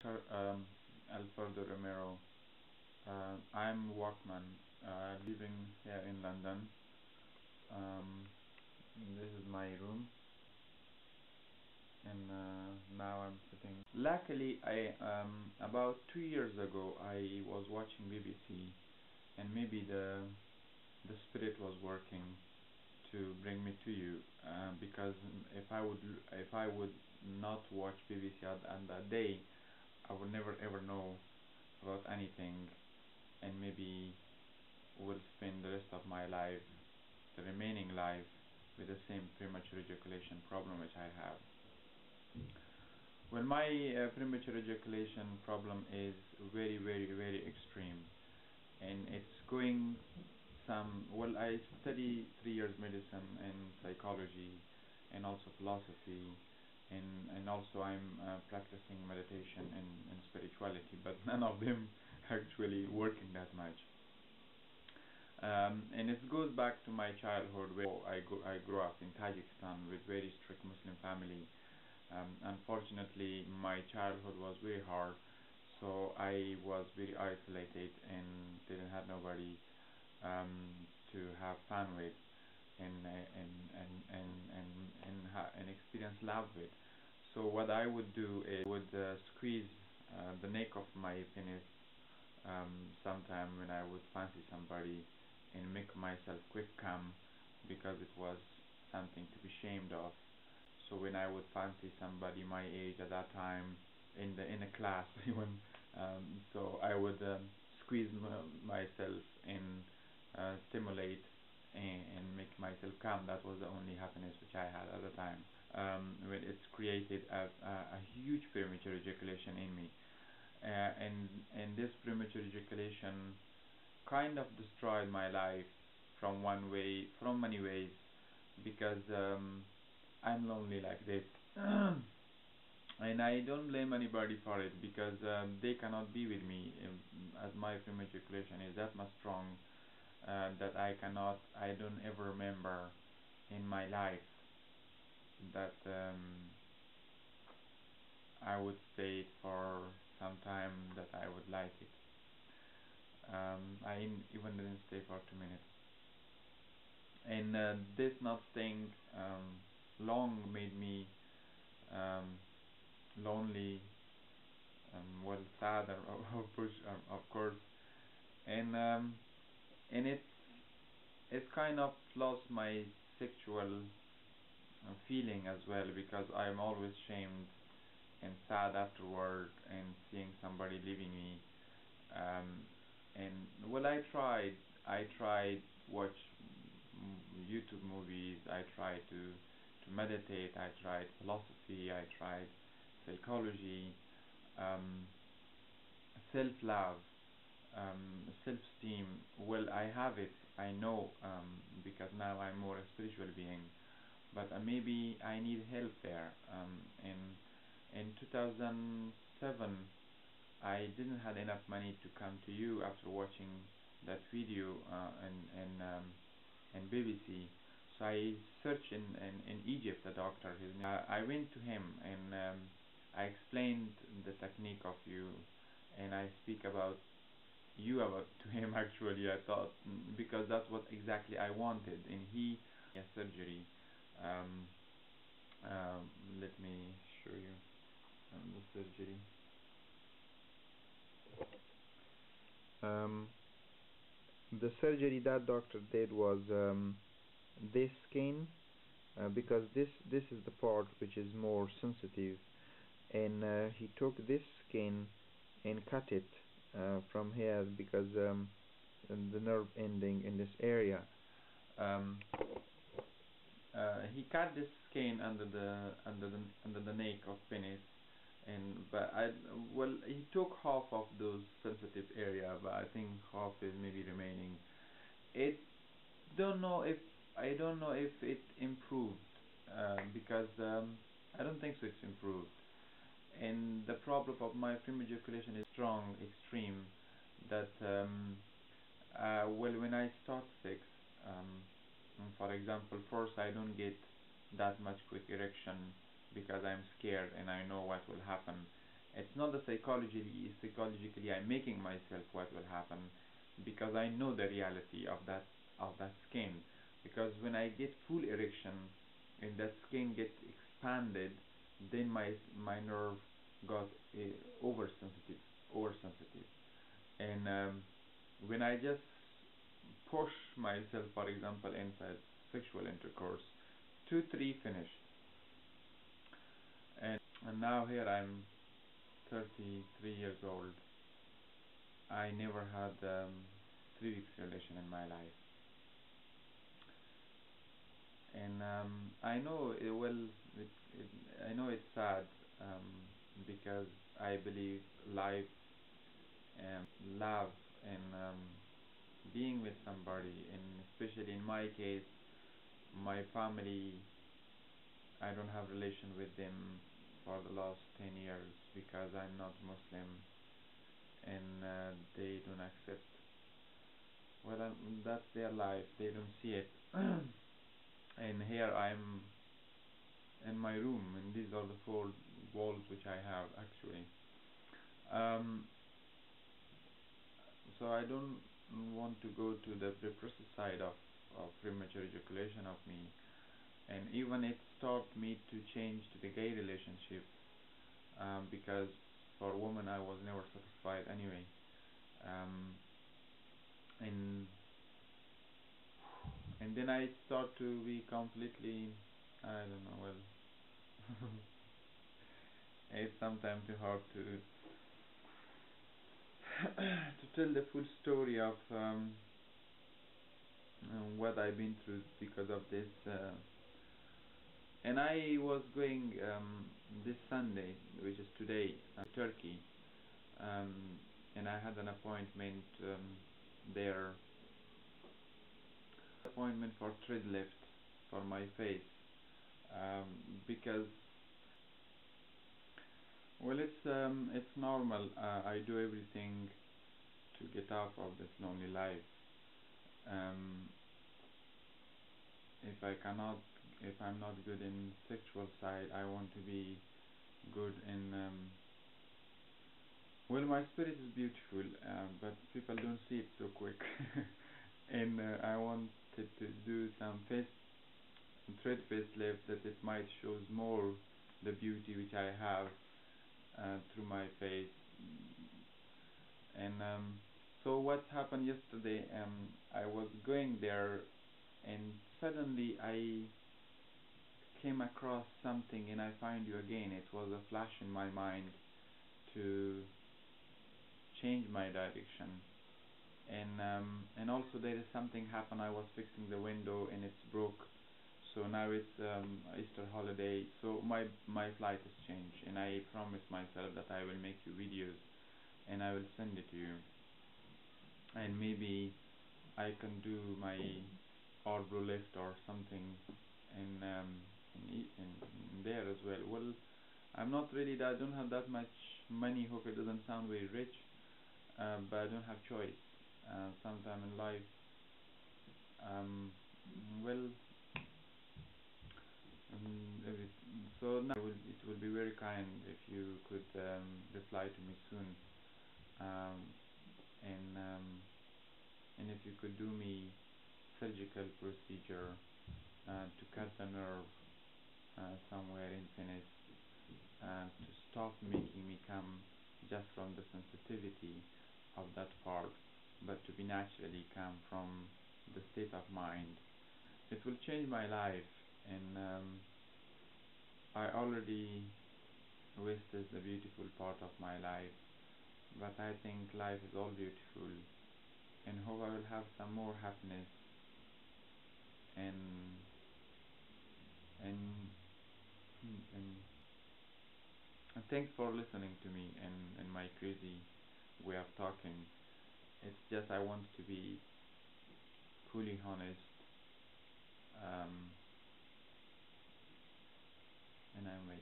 Dr. Alfredo Romero. I'm workman living here in London. This is my room, and now I'm sitting. Luckily, about 2 years ago I was watching BBC, and maybe the spirit was working to bring me to you, because if I would not watch BBC on that day, I would never ever know about anything, and maybe will spend the rest of my life, the remaining life, with the same premature ejaculation problem which I have. Well, my premature ejaculation problem is very, very, very extreme, and it's going well, I study 3 years medicine and psychology and also philosophy, and also I'm practicing meditation and spirituality, but none of them actually working that much. And it goes back to my childhood, where I grew up in Tajikistan with very strict Muslim family. Unfortunately, my childhood was very hard, so I was very isolated and didn't have nobody to have fun with and experience love with. So what I would do is squeeze the neck of my penis sometime when I would fancy somebody, and make myself quick come, because it was something to be ashamed of. So when I would fancy somebody my age at that time in a class even, so I would squeeze myself and stimulate and make myself come. That was the only happiness which I had at the time. When it's created a huge premature ejaculation in me, and this premature ejaculation kind of destroyed my life from many ways, because I'm lonely like this. And I don't blame anybody for it, because they cannot be with me, as my premature ejaculation is that much strong, that I don't ever remember in my life that I would stay it for some time, that I would like it. I even didn't stay for 2 minutes, and this not staying long made me lonely, well, sad, of course, and it's kind of lost my sexual feeling as well, because I'm always shamed and sad afterward and seeing somebody leaving me. And well, I tried watch YouTube movies, I tried to meditate, I tried philosophy, I tried psychology, self-love, self-esteem. Well, I have it, I know, because now I'm more a spiritual being, but maybe I need help there. In 2007, I didn't have enough money to come to you after watching that video in BBC. So I searched in Egypt a doctor. I went to him, and I explained the technique of you, and I speak about you to him. Actually, I thought, because that's what exactly I wanted, and he a surgery. Let me show you the surgery. The surgery that doctor did was this skin, because this is the part which is more sensitive, and he took this skin and cut it from here, because the nerve ending in this area. He cut this skin under the neck of penis, well, he took half of those sensitive area, but I think half is maybe remaining. I don't know if it improved, because I don't think so it's improved. And the problem of my premature ejaculation is strong, extreme, that well, when I start sex, for example, first I don't get that much quick erection, because I'm scared and I know what will happen, It's not the psychologically I'm making myself what will happen, because I know the reality of that skin. Because when I get full erection and that skin gets expanded, then my nerve got oversensitive, and when I just push myself, for example, inside sexual intercourse, 2 3 finished, and now here I'm 33 years old. I never had 3 weeks relation in my life, and I know it, I know it's sad, um, because I believe life and love and being with somebody, and especially in my case, my family, I don't have relation with them for the last 10 years because I'm not Muslim, and they don't accept. Well, that's their life. They don't see it. And here I'm in my room, and these are the 4 walls which I have actually. Um, so I don't want to go to the repressive side of premature ejaculation of me, and even it taught me to change to the gay relationship, because for women I was never satisfied anyway, um, and then I start to be completely, I don't know, well, it's sometimes too hard to to tell the full story of what I've been through because of this. And I was going this Sunday, which is today, to Turkey, um, and I had an appointment there, appointment for thread lift for my face, um, because well, it's normal. I do everything to get out of this lonely life. Um, if I cannot, if I'm not good in sexual side, I want to be good in. Well, my spirit is beautiful, but people don't see it so quick. And I wanted to do some thread facelift that it might shows more the beauty which I have through my face. And so what happened yesterday? I was going there, and suddenly I came across something, and I find you again. It was a flash in my mind to change my direction, and also there is something happened. I was fixing the window and it's broke, so now it's Easter holiday, so my flight has changed, and I promised myself that I will make you videos and I will send it to you, and maybe I can do my orbital lift or something in in there as well. Well, I'm not really that, I don't have that much money. Hope it doesn't sound very rich, but I don't have choice. Sometime in life, um, well, every, so now it will be very kind if you could reply to me soon, um, and um, and if you could do me surgical procedure to cut the nerve somewhere in penis, to stop making me come just from the sensitivity of that part, but to be naturally come from the state of mind. It will change my life, and I already wasted the beautiful part of my life, but I think life is all beautiful, and hope I will have some more happiness, and and and thanks for listening to me and my crazy way of talking. It's just I want to be fully honest, um, and I'm waiting.